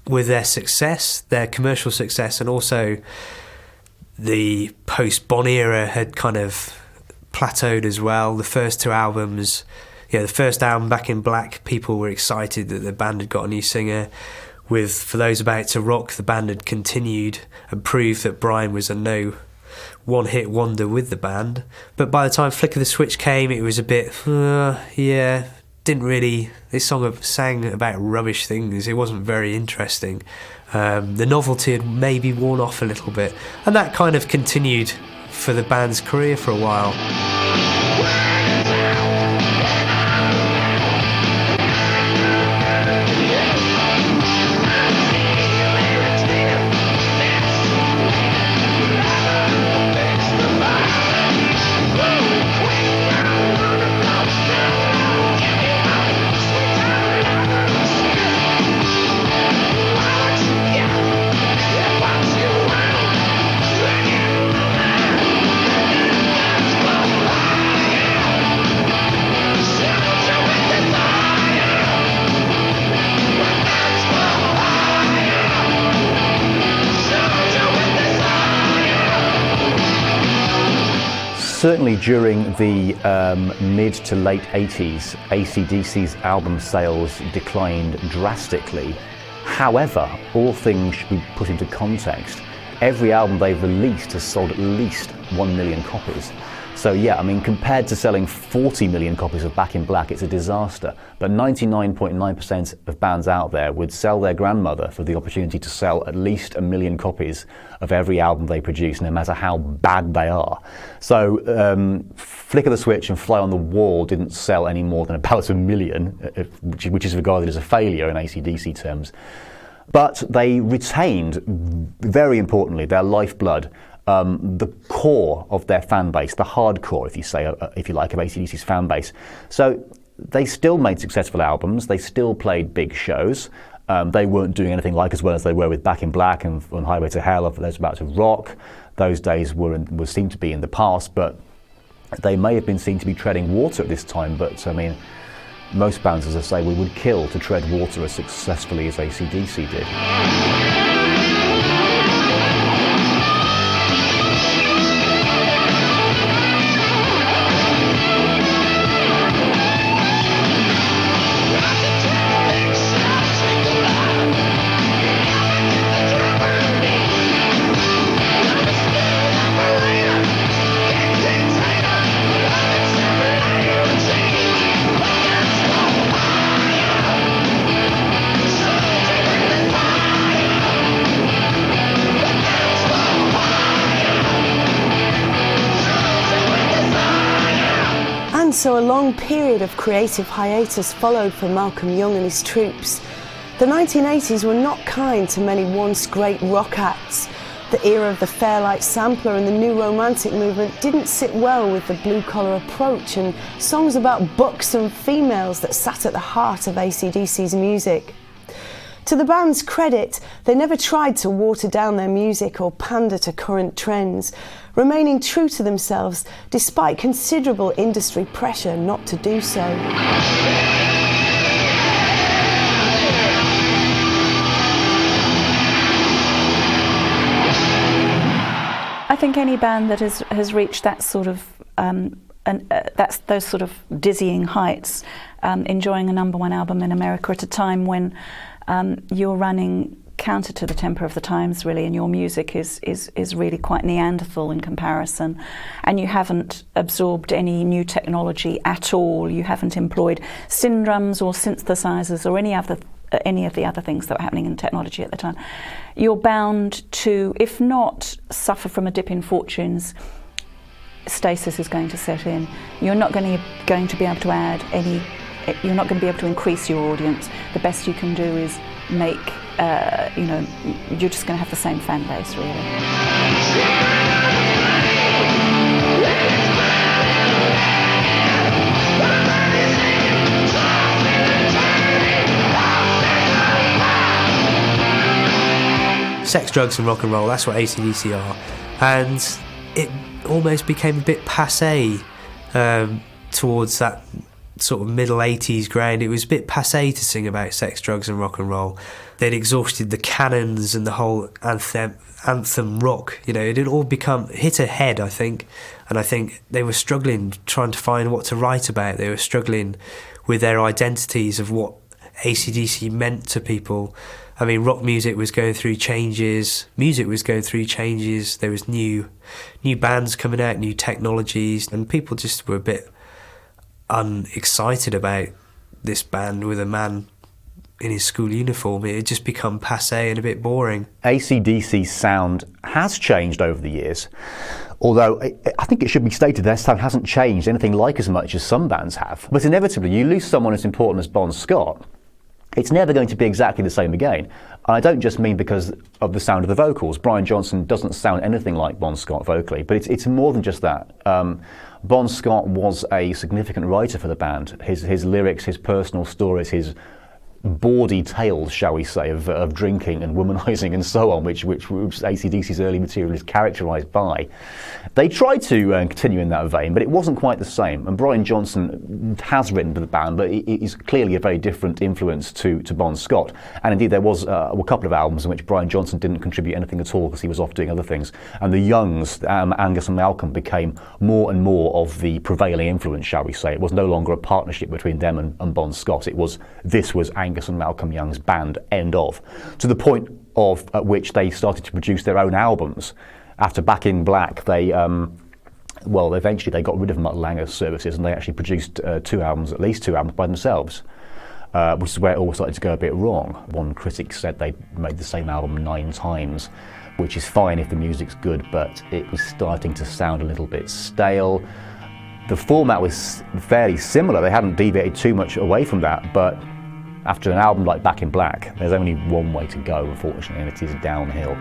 F: with their success, their commercial success, and also the post-Bon era had kind of plateaued as well. The first 2 albums, the first album, Back in Black, people were excited that the band had got a new singer. With For Those About to Rock, the band had continued and proved that Brian was a no one-hit wonder with the band. But by the time Flicker the Switch came, it was a bit, didn't really... This song sang about rubbish things. It wasn't very interesting. The novelty had maybe worn off a little bit. And that kind of continued for the band's career for a while.
E: Certainly during the mid to late 80s, AC/DC's album sales declined drastically. However, all things should be put into context. Every album they've released has sold at least 1 million copies. So yeah, I mean, compared to selling 40 million copies of Back in Black, it's a disaster. But 99.9% of bands out there would sell their grandmother for the opportunity to sell at least 1 million copies of every album they produce, no matter how bad they are. So Flicker the Switch and Fly on the Wall didn't sell any more than about 1 million, which is regarded as a failure in AC/DC terms. But they retained, very importantly, their lifeblood. The core of their fan base, the hardcore, if you like, of AC/DC's fan base. So they still made successful albums. They still played big shows. They weren't doing anything like as well as they were with Back in Black and On Highway to Hell or For Those About to Rock. Those days were seemed to be in the past, but they may have been seen to be treading water at this time. But I mean, most bands, as I say, we would kill to tread water as successfully as AC/DC did.
C: And so a long period of creative hiatus followed for Malcolm Young and his troops. The 1980s were not kind to many once great rock acts. The era of the Fairlight Sampler and the New Romantic movement didn't sit well with the blue-collar approach and songs about buxom females that sat at the heart of AC/DC's music. To the band's credit, they never tried to water down their music or pander to current trends, remaining true to themselves despite considerable industry pressure not to do so.
G: I think any band that has reached that sort of those sort of dizzying heights, enjoying a #1 album in America at a time when you're running counter to the tempo of the times, really, and your music is really quite Neanderthal in comparison, and you haven't absorbed any new technology at all. You haven't employed syndrums or synthesizers or any of the other things that were happening in technology at the time. You're bound to, if not suffer from a dip in fortunes, stasis is going to set in. You're not going to be able to add any. You're not going to be able to increase your audience. The best you can do is make. You're just going to have the same fan base, really.
F: Sex, drugs and rock and roll, that's what AC/DC are. And it almost became a bit passé towards that sort of middle 80s ground. It was a bit passé to sing about sex, drugs and rock and roll. They'd exhausted the canons and the whole anthem rock. You know, it had all hit a head, I think. And I think they were struggling, trying to find what to write about. They were struggling with their identities of what AC/DC meant to people. I mean, rock music was going through changes, music was going through changes, there was new bands coming out, new technologies, and people just were a bit unexcited about this band with a man in his school uniform. It had just become passé and a bit boring.
E: AC/DC's sound has changed over the years, although I think it should be stated their sound hasn't changed anything like as much as some bands have. But inevitably, you lose someone as important as Bon Scott, it's never going to be exactly the same again. And I don't just mean because of the sound of the vocals. Brian Johnson doesn't sound anything like Bon Scott vocally, but it's more than just that. Bon Scott was a significant writer for the band. His lyrics, his personal stories, his bawdy tales, shall we say, of drinking and womanising and so on, which AC/DC's early material is characterised by. They tried to continue in that vein, but it wasn't quite the same. And Brian Johnson has written for the band, but he's clearly a very different influence to Bon Scott. And indeed, there was a couple of albums in which Brian Johnson didn't contribute anything at all because he was off doing other things. And the Youngs, Angus and Malcolm, became more and more of the prevailing influence, shall we say. It was no longer a partnership between them and Bon Scott. This was Angus and Malcolm Young's band, end of. To the point at which they started to produce their own albums. After Back in Black, they eventually they got rid of Mutt Lange's services and they actually produced at least two albums by themselves, which is where it all started to go a bit wrong. One critic said they made the same album 9 times, which is fine if the music's good, but it was starting to sound a little bit stale. The format was fairly similar. They hadn't deviated too much away from that, but after an album like Back in Black, there's only one way to go, unfortunately, and it is downhill.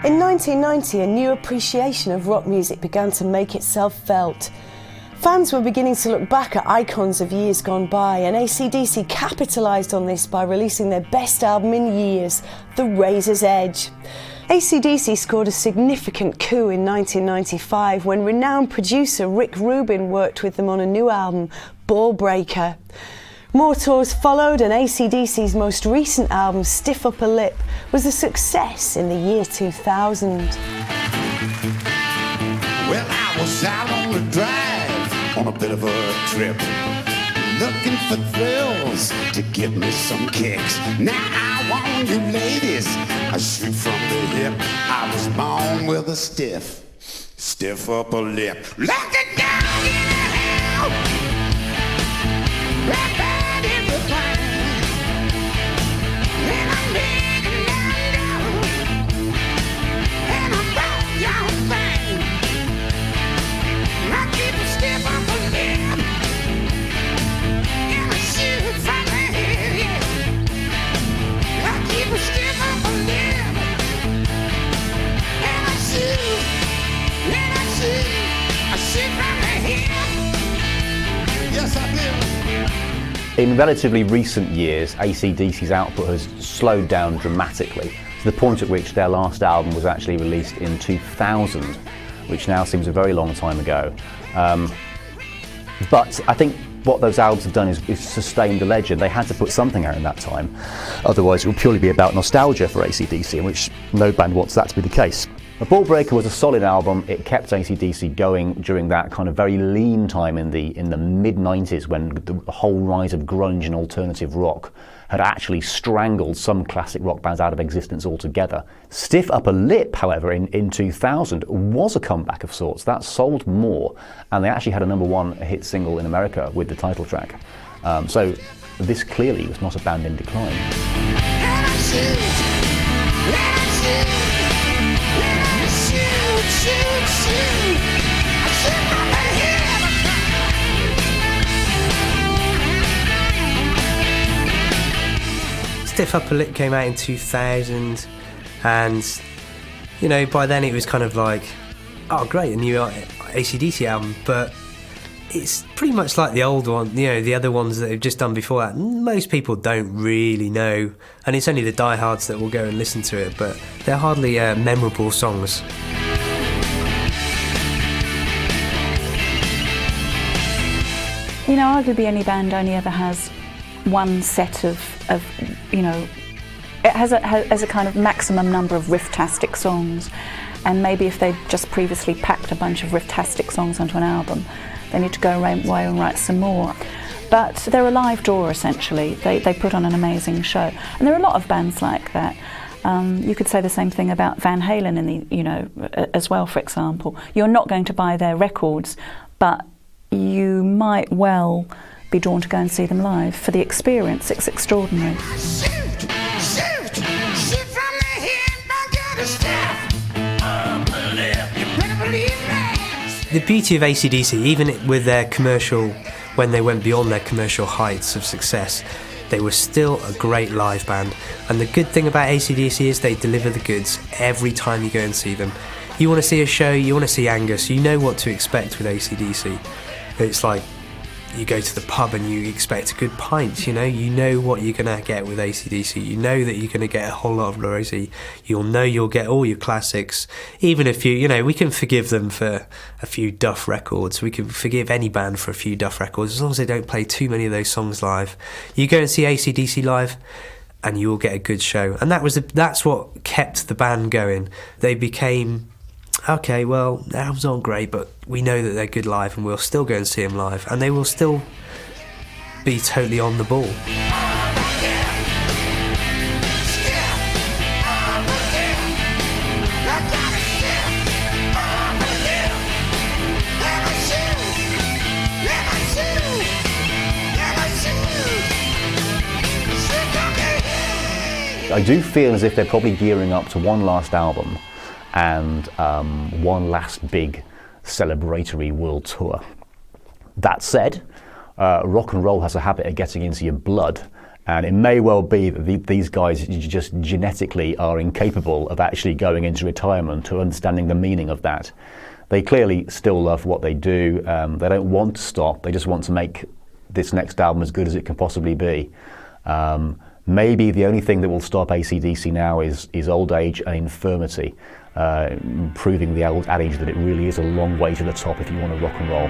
C: In 1990, a new appreciation of rock music began to make itself felt. Fans were beginning to look back at icons of years gone by, and AC/DC capitalised on this by releasing their best album in years, The Razor's Edge. AC/DC scored a significant coup in 1995 when renowned producer Rick Rubin worked with them on a new album, Ball Breaker. More tours followed, and AC/DC's most recent album, Stiff Upper Lip, was a success in the year 2000.
B: Well, I was out on the drive on a bit of a trip, looking for thrills to give me some kicks. Now I want you ladies, I shoot from the hip. I was born with a stiff upper lip. Lock it down in hell, right bad everything. And I'm big and down, and I'm
E: In relatively recent years, AC/DC's output has slowed down dramatically, to the point at which their last album was actually released in 2000, which now seems a very long time ago. But I think what those albums have done is sustain the legend. They had to put something out in that time, otherwise it would purely be about nostalgia for AC/DC, in which no band wants that to be the case. A Ball Breaker was a solid album. It kept AC/DC going during that kind of very lean time in the mid-90s, when the whole rise of grunge and alternative rock had actually strangled some classic rock bands out of existence altogether. Stiff Upper Lip, however, in 2000 was a comeback of sorts. That sold more, and they actually had a #1 hit single in America with the title track. So this clearly was not a band in decline.
F: Stiff Upper Lip came out in 2000, and you know, by then it was kind of like, oh great, a new AC/DC album, but it's pretty much like the old one, you know, the other ones that they've just done before that. Most people don't really know, and it's only the diehards that will go and listen to it, but they're hardly memorable songs.
G: You know, arguably any band only ever has one set of you know, it has a kind of maximum number of riff-tastic songs, and maybe if they'd just previously packed a bunch of riff-tastic songs onto an album, they need to go away and write some more. But they're a live draw, essentially. They put on an amazing show, and there are a lot of bands like that. You could say the same thing about Van Halen in the, you know, as well, for example. You're not going to buy their records, but you might well be drawn to go and see them live for the experience. It's extraordinary.
F: The beauty of AC/DC, even with their commercial, when they went beyond their commercial heights of success, they were still a great live band. And the good thing about AC/DC is they deliver the goods every time you go and see them. You want to see a show, you want to see Angus, you know what to expect with AC/DC. It's like you go to the pub and you expect a good pint, you know what you're going to get with AC/DC. You know that you're going to get a whole lot of Rosie. You'll know you'll get all your classics. Even if you know, we can forgive them for a few Duff records. We can forgive any band for a few Duff records, as long as they don't play too many of those songs live. You go and see AC/DC live, and you will get a good show. And that's what kept the band going. They became, okay, well, the albums aren't great, but we know that they're good live, and we'll still go and see them live, and they will still be totally on the ball.
E: I do feel as if they're probably gearing up to one last album and one last big celebratory world tour. That said, rock and roll has a habit of getting into your blood, and it may well be that these guys just genetically are incapable of actually going into retirement or understanding the meaning of that. They clearly still love what they do. They don't want to stop. They just want to make this next album as good as it can possibly be. Maybe the only thing that will stop AC/DC now is old age and infirmity, proving the old adage that it really is a long way to the top if you want to rock and roll.